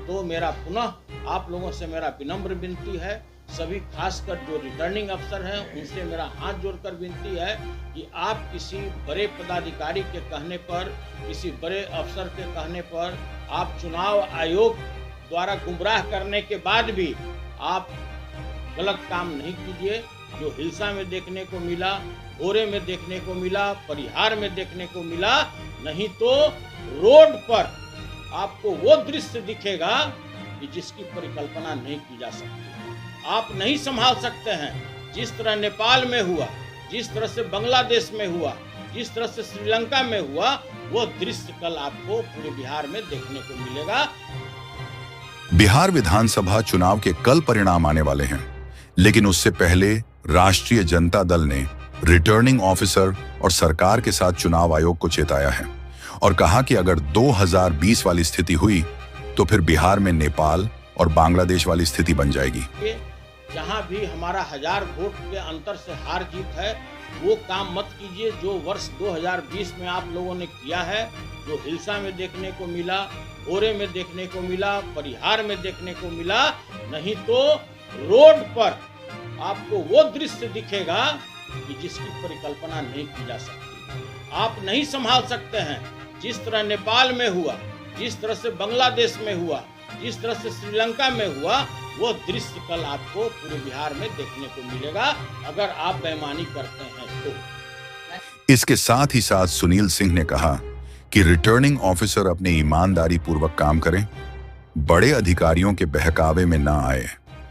तो मेरा पुनः आप लोगों से मेरा विनम्र विनती है, सभी खासकर जो रिटर्निंग अफसर हैं उनसे मेरा हाथ जोड़कर विनती है कि आप किसी बड़े पदाधिकारी के कहने पर, किसी बड़े अफसर के कहने पर आप चुनाव आयोग द्वारा गुमराह करने के बाद भी आप गलत काम नहीं कीजिए। जो हिलसा में देखने को मिला, भोरे में देखने को मिला, परिहार में देखने को मिला, नहीं तो रोड पर आपको वो दृश्य दिखेगा कि जिसकी परिकल्पना नहीं की जा सकती। आप नहीं संभाल सकते हैं। जिस तरह नेपाल में हुआ, जिस तरह से बांग्लादेश में हुआ, जिस तरह से श्रीलंका में हुआ, वो दृश्य कल आपको पूरे बिहार में देखने को मिलेगा। बिहार विधानसभा चुनाव के कल परिणाम आने वाले हैं, लेकिन उससे पहले राष्ट्रीय जनता दल ने रिटर्निंग ऑफिसर और सरकार के साथ चुनाव आयोग को चेताया है और कहा कि अगर 2020 वाली स्थिति हुई तो फिर बिहार में नेपाल और बांग्लादेश वाली स्थिति बन जाएगी। जहां भी हमारा 1000 वोट के अंतर से हार जीत है, वो काम मत कीजिए जो वर्ष 2020 में आप लोगों ने किया है, जो हिलसा में देखने को मिला, भोरे में देखने को मिला, परिहार में देखने को मिला, नहीं तो रोड पर आपको वो दृश्य दिखेगा कि जिसकी परिकल्पना नहीं की जा सकती। आप नहीं संभाल सकते हैं। जिस तरह नेपाल में हुआ, जिस तरह से बांग्लादेश में हुआ, जिस तरह से श्रीलंका में हुआ, वो दृश्य कल आपको पूरे बिहार में देखने को मिलेगा अगर आप बेईमानी करते हैं तो। इसके साथ ही साथ सुनील सिंह ने कहा कि रिटर्निंग ऑफिसर अपने ईमानदारी पूर्वक काम करें, बड़े अधिकारियों के बहकावे में ना आए।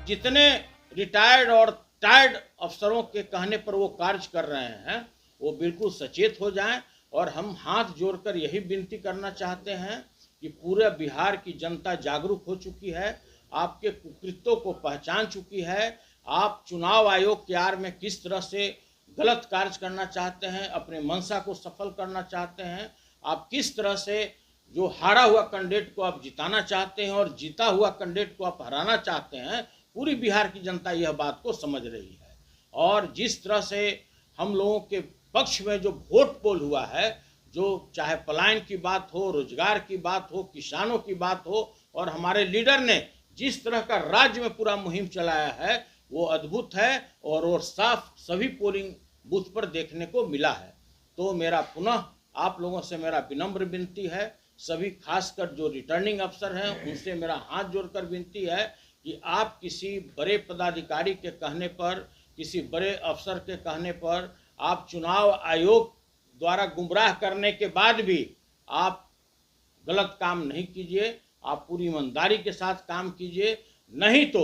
जितने रिटायर्ड और टायर्ड अफसरों के कहने पर वो कार्य कर रहे हैं, वो बिल्कुल सचेत हो जाएं। और हम हाथ जोड़कर यही विनती करना चाहते हैं कि पूरे बिहार की जनता जागरूक हो चुकी है, आपके कुकृत्यों को पहचान चुकी है। आप चुनाव आयोग के आड़ में किस तरह से गलत कार्य करना चाहते हैं, अपने मंशा को सफल करना चाहते हैं, आप किस तरह से जो हारा हुआ कैंडिडेट को आप जिताना चाहते हैं और जीता हुआ कैंडिडेट को आप हराना चाहते हैं, पूरी बिहार की जनता यह बात को समझ रही है। और जिस तरह से हम लोगों के पक्ष में जो वोट पोल हुआ है, जो चाहे पलायन की बात हो, रोजगार की बात हो, किसानों की बात हो, और हमारे लीडर ने जिस तरह का राज्य में पूरा मुहिम चलाया है, वो अद्भुत है और साफ सभी पोलिंग बूथ पर देखने को मिला है। तो मेरा पुनः आप लोगों से मेरा विनम्र विनती है, सभी खासकर जो रिटर्निंग अफसर हैं उनसे मेरा हाथ जोड़कर विनती है कि आप किसी बड़े पदाधिकारी के कहने पर, किसी बड़े अफसर के कहने पर आप चुनाव आयोग द्वारा गुमराह करने के बाद भी आप गलत काम नहीं कीजिए। आप पूरी ईमानदारी के साथ काम कीजिए, नहीं तो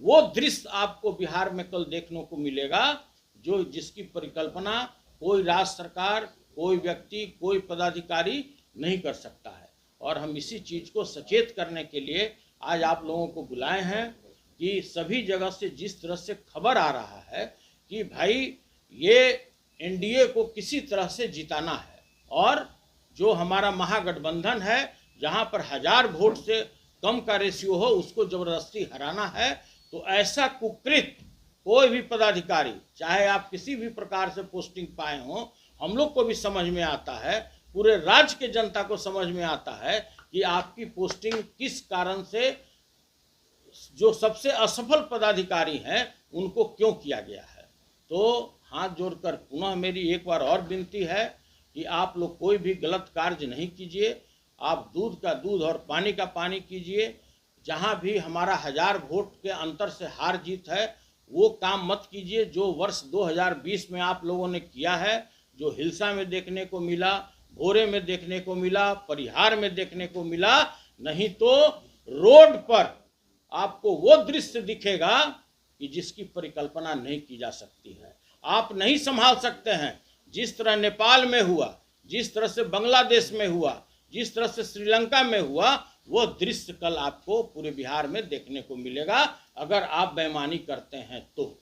वो दृश्य आपको बिहार में कल देखने को मिलेगा जो जिसकी परिकल्पना कोई राज्य सरकार, कोई व्यक्ति, कोई पदाधिकारी नहीं कर सकता है। और हम इसी चीज़ को सचेत करने के लिए आज आप लोगों को बुलाए हैं कि सभी जगह से जिस तरह से खबर आ रहा है कि भाई ये एनडीए को किसी तरह से जिताना है और जो हमारा महागठबंधन है जहां पर 1000 वोट से कम का रेशियो हो उसको जबरदस्ती हराना है, तो ऐसा कुकृत कोई भी पदाधिकारी, चाहे आप किसी भी प्रकार से पोस्टिंग पाए हों, हम लोग को भी समझ में आता है, पूरे राज्य के जनता को समझ में आता है कि आपकी पोस्टिंग किस कारण से जो सबसे असफल पदाधिकारी हैं उनको क्यों किया गया है। तो हाथ जोड़कर पुनः मेरी एक बार और विनती है कि आप लोग कोई भी गलत कार्य नहीं कीजिए, आप दूध का दूध और पानी का पानी कीजिए। जहां भी हमारा 1000 वोट के अंतर से हार जीत है, वो काम मत कीजिए जो वर्ष 2020 में आप लोगों ने किया है, जो हिलसा में देखने को मिला, भोरे में देखने को मिला, परिहार में देखने को मिला, नहीं तो रोड पर आपको वो दृश्य दिखेगा कि जिसकी परिकल्पना नहीं की जा सकती है। आप नहीं संभाल सकते हैं। जिस तरह नेपाल में हुआ, जिस तरह से बांग्लादेश में हुआ, जिस तरह से श्रीलंका में हुआ, वो दृश्य कल आपको पूरे बिहार में देखने को मिलेगा अगर आप बेईमानी करते हैं तो।